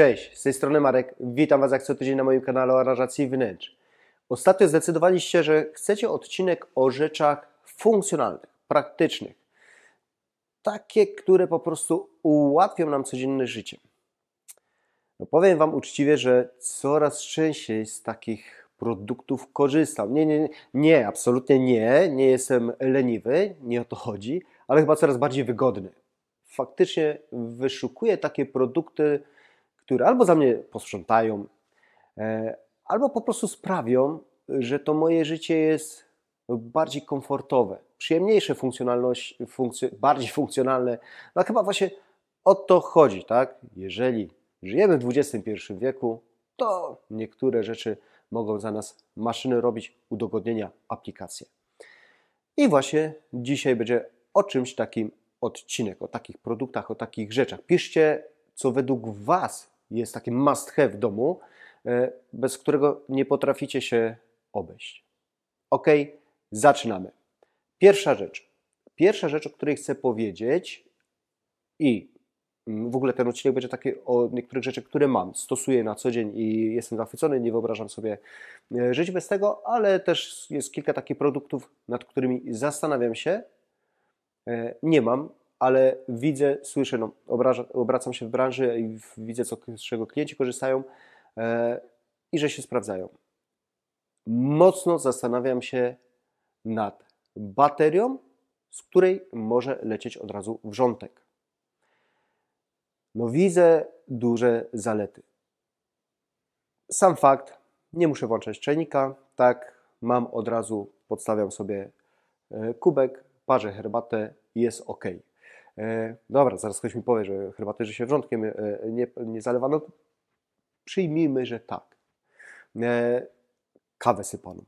Cześć, z tej strony Marek. Witam Was jak co tydzień na moim kanale o aranżacji wnętrz. Ostatnio zdecydowaliście, że chcecie odcinek o rzeczach funkcjonalnych, praktycznych. Takie, które po prostu ułatwią nam codzienne życie. No powiem Wam uczciwie, że coraz częściej z takich produktów korzystam. Nie, absolutnie nie. Nie jestem leniwy, nie o to chodzi, ale chyba coraz bardziej wygodny. Faktycznie wyszukuję takie produkty, które albo za mnie posprzątają, albo po prostu sprawią, że to moje życie jest bardziej komfortowe, przyjemniejsze, bardziej funkcjonalne. No chyba właśnie o to chodzi, tak? Jeżeli żyjemy w XXI wieku, to niektóre rzeczy mogą za nas maszyny robić, udogodnienia, aplikacje. I właśnie dzisiaj będzie o czymś takim odcinek, o takich produktach, o takich rzeczach. Piszcie, co według Was jest taki must have w domu, bez którego nie potraficie się obejść. Ok, zaczynamy. Pierwsza rzecz, o której chcę powiedzieć i w ogóle ten odcinek będzie taki o niektórych rzeczach, które mam, stosuję na co dzień i jestem zachwycony, nie wyobrażam sobie żyć bez tego, ale też jest kilka takich produktów, nad którymi zastanawiam się. Nie mam, ale widzę, słyszę, obracam się w branży i widzę, z czego klienci korzystają i że się sprawdzają. Mocno zastanawiam się nad baterią, z której może lecieć od razu wrzątek. No widzę duże zalety. Sam fakt, nie muszę włączać czajnika, tak, mam od razu, podstawiam sobie kubek, parzę herbatę i jest ok. Dobra, zaraz ktoś mi powie, że herbatę, że się wrzątkiem nie zalewa. No przyjmijmy, że tak. Kawę sypaną.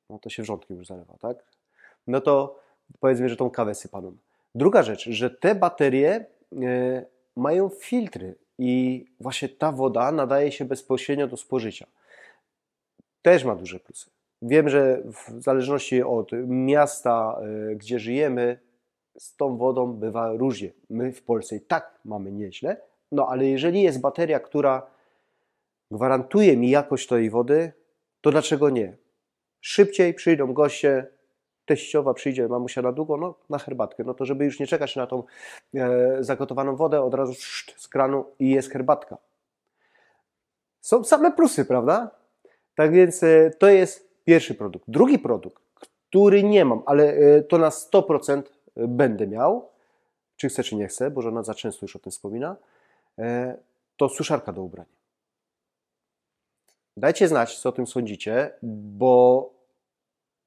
No to się wrzątkiem już zalewa, tak? No to powiedzmy, że tą kawę sypaną. Druga rzecz, że te baterie mają filtry i właśnie ta woda nadaje się bezpośrednio do spożycia. Też ma duże plusy. Wiem, że w zależności od miasta, gdzie żyjemy, z tą wodą bywa różnie. My w Polsce i tak mamy nieźle, no ale jeżeli jest bateria, która gwarantuje mi jakość tej wody, to dlaczego nie? Szybciej przyjdą goście, teściowa przyjdzie, mamusia na długo, no na herbatkę, no to żeby już nie czekać na tą zagotowaną wodę, od razu z kranu i jest herbatka. Są same plusy, prawda? Tak więc to jest pierwszy produkt. Drugi produkt, który nie mam, ale to na 100% będę miał, czy chcę, czy nie chcę, bo żona za często już o tym wspomina, to suszarka do ubrań. Dajcie znać, co o tym sądzicie, bo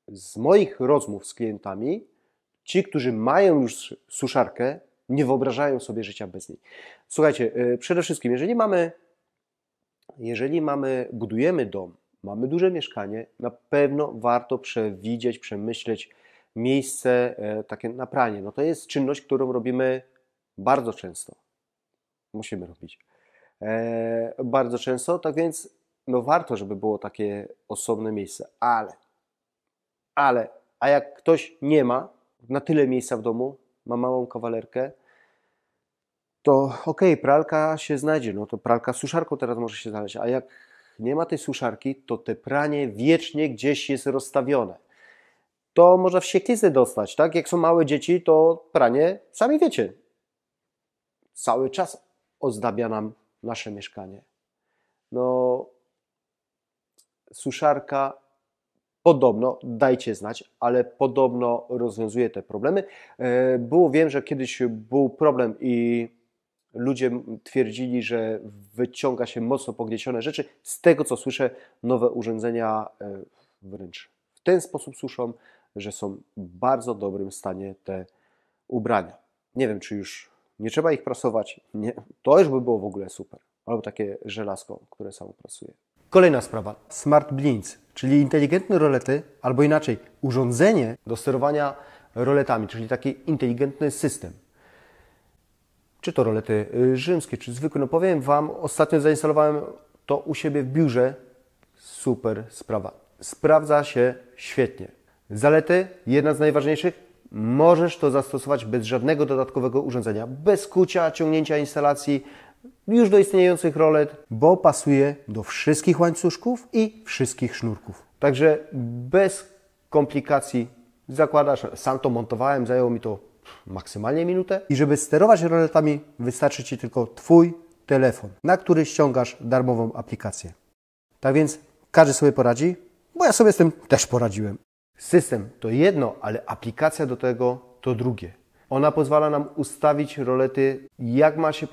z moich rozmów z klientami, ci, którzy mają już suszarkę, nie wyobrażają sobie życia bez niej. Słuchajcie, przede wszystkim, jeżeli budujemy dom, mamy duże mieszkanie, na pewno warto przewidzieć, przemyśleć miejsce takie na pranie. No to jest czynność, którą robimy bardzo często. Musimy robić. Bardzo często, tak więc no warto, żeby było takie osobne miejsce. A jak ktoś nie ma na tyle miejsca w domu, ma małą kawalerkę, to okej, pralka się znajdzie. No to pralka z suszarką teraz może się znaleźć. A jak nie ma tej suszarki, to te pranie wiecznie gdzieś jest rozstawione. To można wściekliznę dostać, tak? Jak są małe dzieci, to pranie, sami wiecie, cały czas ozdabia nam nasze mieszkanie. No, suszarka podobno, dajcie znać, ale podobno rozwiązuje te problemy. Wiem, że kiedyś był problem i ludzie twierdzili, że wyciąga się mocno pogniecione rzeczy. Z tego, co słyszę, nowe urządzenia wręcz w ten sposób suszą, że są w bardzo dobrym stanie te ubrania. Nie wiem, czy już nie trzeba ich prasować. Nie, to już by było w ogóle super. Albo takie żelazko, które samo prasuje. Kolejna sprawa. Smart Blinds, czyli inteligentne rolety, albo inaczej, urządzenie do sterowania roletami, czyli taki inteligentny system. Czy to rolety rzymskie, czy zwykłe. No powiem Wam, ostatnio zainstalowałem to u siebie w biurze. Super sprawa. Sprawdza się świetnie. Zalety, jedna z najważniejszych, możesz to zastosować bez żadnego dodatkowego urządzenia, bez kucia, ciągnięcia instalacji, już do istniejących rolet, bo pasuje do wszystkich łańcuszków i wszystkich sznurków. Także bez komplikacji zakładasz, sam to montowałem, zajęło mi to maksymalnie minutę. I żeby sterować roletami, wystarczy Ci tylko Twój telefon, na który ściągasz darmową aplikację. Tak więc każdy sobie poradzi, bo ja sobie z tym też poradziłem. System to jedno, ale aplikacja do tego to drugie. Ona pozwala nam ustawić rolety, jak ma się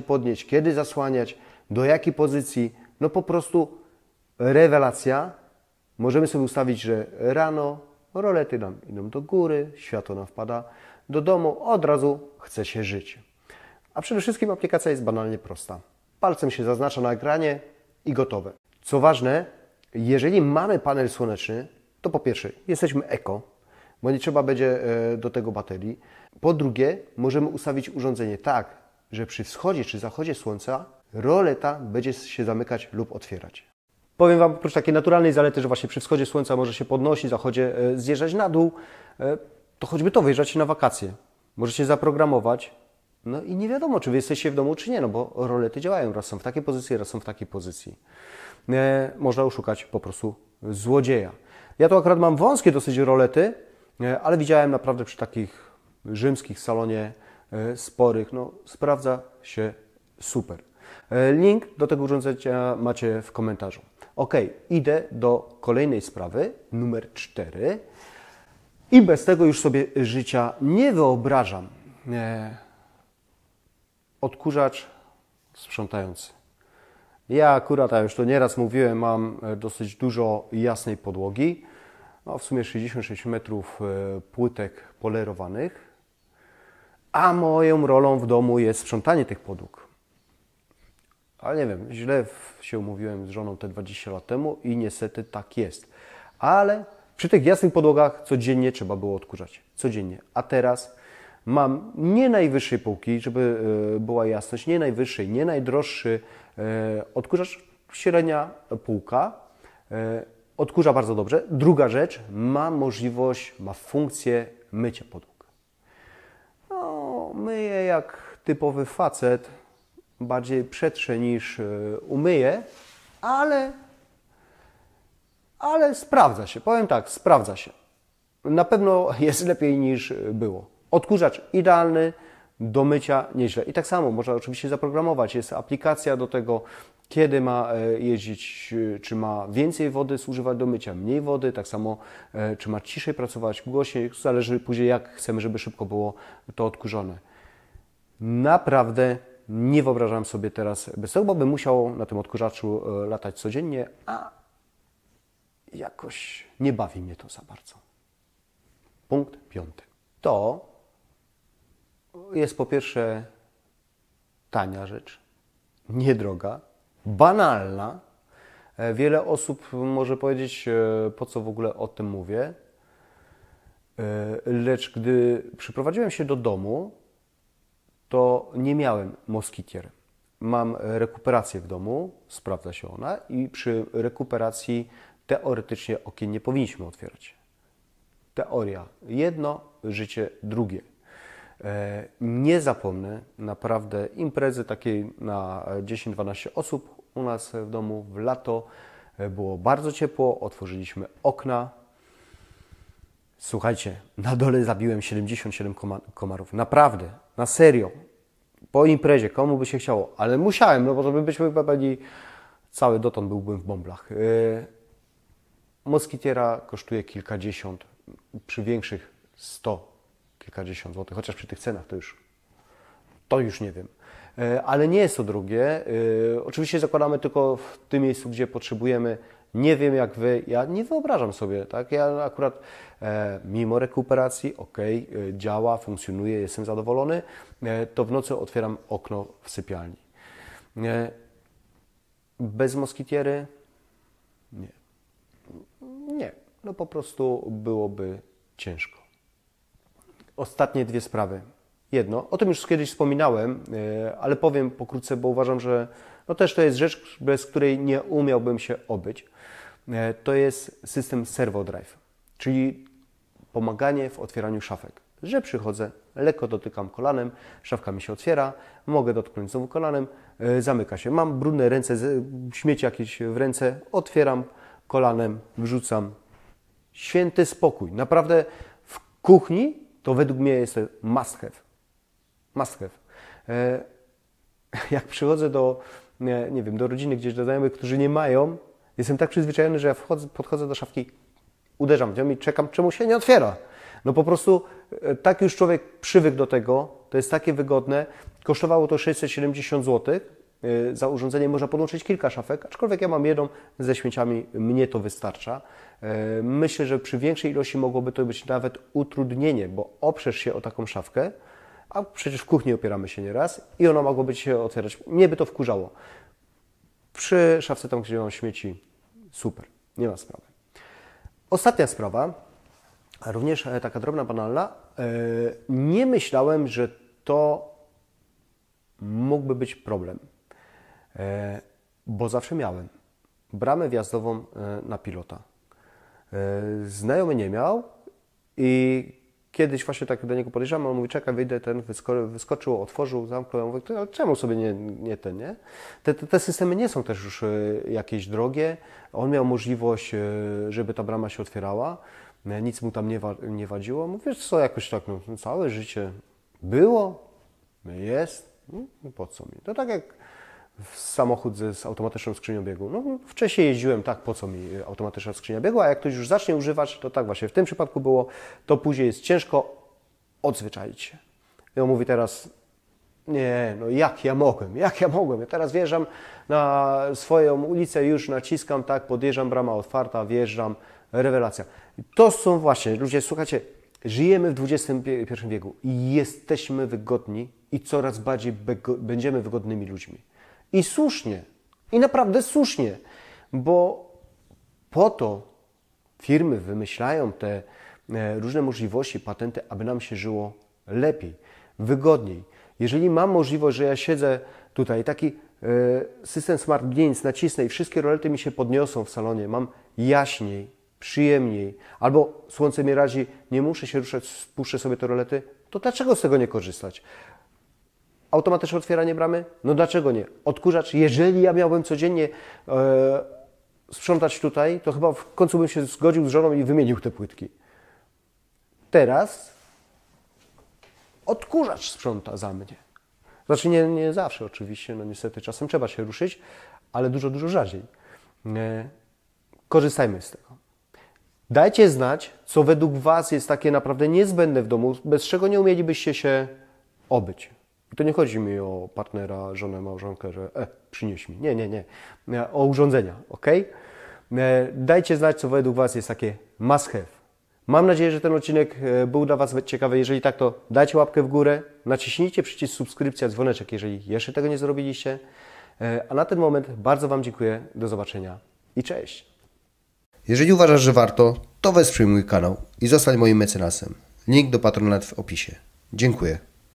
podnieść, kiedy zasłaniać, do jakiej pozycji. No po prostu rewelacja. Możemy sobie ustawić, że rano rolety nam idą do góry, światło nam wpada do domu, od razu chce się żyć. A przede wszystkim aplikacja jest banalnie prosta. Palcem się zaznacza na ekranie i gotowe. Co ważne, jeżeli mamy panel słoneczny, to po pierwsze jesteśmy eko, bo nie trzeba będzie do tego baterii. Po drugie, możemy ustawić urządzenie tak, że przy wschodzie czy zachodzie słońca roleta będzie się zamykać lub otwierać. Powiem Wam oprócz takiej naturalnej zalety, że właśnie przy wschodzie słońca może się podnosić, zachodzie zjeżdżać na dół, to choćby to wyjeżdżacie na wakacje. Możecie zaprogramować, no i nie wiadomo, czy Wy jesteście w domu, czy nie, no bo rolety działają, raz są w takiej pozycji, raz są w takiej pozycji. Można oszukać po prostu złodzieja. Ja tu akurat mam wąskie dosyć rolety, ale widziałem naprawdę przy takich rzymskich salonie sporych, no sprawdza się super. Link do tego urządzenia macie w komentarzu. Ok, idę do kolejnej sprawy, numer 4. I bez tego już sobie życia nie wyobrażam. Odkurzacz sprzątający. Ja akurat, a już to nieraz mówiłem, mam dosyć dużo jasnej podłogi. No, w sumie 66 metrów płytek polerowanych. A moją rolą w domu jest sprzątanie tych podłóg. Ale nie wiem, źle się umówiłem z żoną te 20 lat temu i niestety tak jest. Ale przy tych jasnych podłogach codziennie trzeba było odkurzać. Codziennie. A teraz mam nie najwyższej półki, żeby była jasność, nie najwyższej, nie najdroższy odkurzacz, średnia półka. Odkurza bardzo dobrze. Druga rzecz, ma możliwość, ma funkcję mycia podłóg. No, myję jak typowy facet, bardziej przetrze niż umyję, ale sprawdza się. Powiem tak, sprawdza się. Na pewno jest lepiej niż było. Odkurzacz idealny, do mycia nieźle. I tak samo można oczywiście zaprogramować. Jest aplikacja do tego, kiedy ma jeździć, czy ma więcej wody zużywać do mycia, mniej wody, tak samo czy ma ciszej pracować, głośniej, zależy później jak chcemy, żeby szybko było to odkurzone. Naprawdę nie wyobrażam sobie teraz bez tego, bo bym musiał na tym odkurzaczu latać codziennie, a jakoś nie bawi mnie to za bardzo. Punkt 5. To jest po pierwsze tania rzecz, niedroga, banalna. Wiele osób może powiedzieć, po co w ogóle o tym mówię. Lecz gdy przyprowadziłem się do domu, to nie miałem moskitier. Mam rekuperację w domu, sprawdza się ona i przy rekuperacji teoretycznie okien nie powinniśmy otwierać. Teoria jedno, życie drugie. Nie zapomnę naprawdę imprezy takiej na 10-12 osób u nas w domu w lato. Było bardzo ciepło, otworzyliśmy okna. Słuchajcie, na dole zabiłem 77 komarów. Naprawdę, na serio. Po imprezie, komu by się chciało, ale musiałem, no bo to byśmy pewnie cały dotąd byłbym w bąblach. Moskitiera kosztuje kilkadziesiąt, przy większych 100, kilkadziesiąt złotych, chociaż przy tych cenach to już nie wiem. Ale nie jest to drogie. Oczywiście zakładamy tylko w tym miejscu, gdzie potrzebujemy. Nie wiem jak Wy, ja nie wyobrażam sobie, tak? Ja akurat mimo rekuperacji, działa, funkcjonuje, jestem zadowolony, to w nocy otwieram okno w sypialni. Bez moskitiery? Nie. Nie, no po prostu byłoby ciężko. Ostatnie dwie sprawy. Jedno, o tym już kiedyś wspominałem, ale powiem pokrótce, bo uważam, że no też to jest rzecz, bez której nie umiałbym się obyć. To jest system Servo Drive, czyli pomaganie w otwieraniu szafek. Że przychodzę, lekko dotykam kolanem, szafka mi się otwiera, mogę dotknąć znowu kolanem, zamyka się. Mam brudne ręce, śmieci jakieś w ręce, otwieram kolanem, wrzucam. Święty spokój. Naprawdę w kuchni to według mnie jest must have. Must have. Jak przychodzę do, nie wiem, do rodziny gdzieś, do znajomych, którzy nie mają, jestem tak przyzwyczajony, że ja podchodzę do szafki, uderzam w nią i czekam, czemu się nie otwiera. No po prostu tak już człowiek przywykł do tego, to jest takie wygodne. Kosztowało to 670 zł. Za urządzenie można podłączyć kilka szafek, aczkolwiek ja mam jedną ze śmieciami, mnie to wystarcza. Myślę, że przy większej ilości mogłoby to być nawet utrudnienie, bo oprzesz się o taką szafkę, a przecież w kuchni opieramy się nieraz i ona mogłaby się otwierać. Mnie by to wkurzało. Przy szafce tam, gdzie mam śmieci, super, nie ma sprawy. Ostatnia sprawa, również taka drobna, banalna. Nie myślałem, że to mógłby być problem, bo zawsze miałem bramę wjazdową na pilota. Znajomy nie miał i kiedyś właśnie tak do niego podejrzewam, on mówi, czekaj, wyjdę, ten wyskoczył, otworzył, zamknął, ja mówię, ale czemu sobie nie ten, nie? Te systemy nie są też już jakieś drogie, on miał możliwość, żeby ta brama się otwierała, nic mu tam nie wadziło, mówię, co, jakoś tak, no, całe życie było, jest, no, po co mi? To tak jak samochód z automatyczną skrzynią biegu. No, wcześniej jeździłem, tak, po co mi automatyczna skrzynia biegu, a jak ktoś już zacznie używać, to tak właśnie w tym przypadku było, to później jest ciężko odzwyczaić się. I on mówi teraz, nie, no jak ja mogłem? Ja teraz wjeżdżam na swoją ulicę, już naciskam, tak, podjeżdżam, brama otwarta, wjeżdżam, rewelacja. I to są właśnie, ludzie, słuchajcie, żyjemy w XXI wieku i jesteśmy wygodni i coraz bardziej będziemy wygodnymi ludźmi. I słusznie, i naprawdę słusznie, bo po to firmy wymyślają te różne możliwości, patenty, aby nam się żyło lepiej, wygodniej. Jeżeli mam możliwość, że ja siedzę tutaj, taki system Smart Glints nacisnę i wszystkie rolety mi się podniosą w salonie, mam jaśniej, przyjemniej, albo słońce mnie razi, nie muszę się ruszać, spuszczę sobie te rolety, to dlaczego z tego nie korzystać? Automatyczne otwieranie bramy? No dlaczego nie? Odkurzacz, jeżeli ja miałbym codziennie sprzątać tutaj, to chyba w końcu bym się zgodził z żoną i wymienił te płytki. Teraz odkurzacz sprząta za mnie. Znaczy nie zawsze oczywiście, no niestety czasem trzeba się ruszyć, ale dużo rzadziej. Korzystajmy z tego. Dajcie znać, co według Was jest takie naprawdę niezbędne w domu, bez czego nie umielibyście się obyć. I to nie chodzi mi o partnera, żonę, małżonkę, że przynieś mi. Nie. O urządzenia, ok? Dajcie znać, co według Was jest takie must have. Mam nadzieję, że ten odcinek był dla Was ciekawy. Jeżeli tak, to dajcie łapkę w górę, naciśnijcie przycisk subskrypcja, dzwoneczek, jeżeli jeszcze tego nie zrobiliście. A na ten moment bardzo Wam dziękuję. Do zobaczenia i cześć. Jeżeli uważasz, że warto, to wesprzyj mój kanał i zostań moim mecenasem. Link do Patronite w opisie. Dziękuję.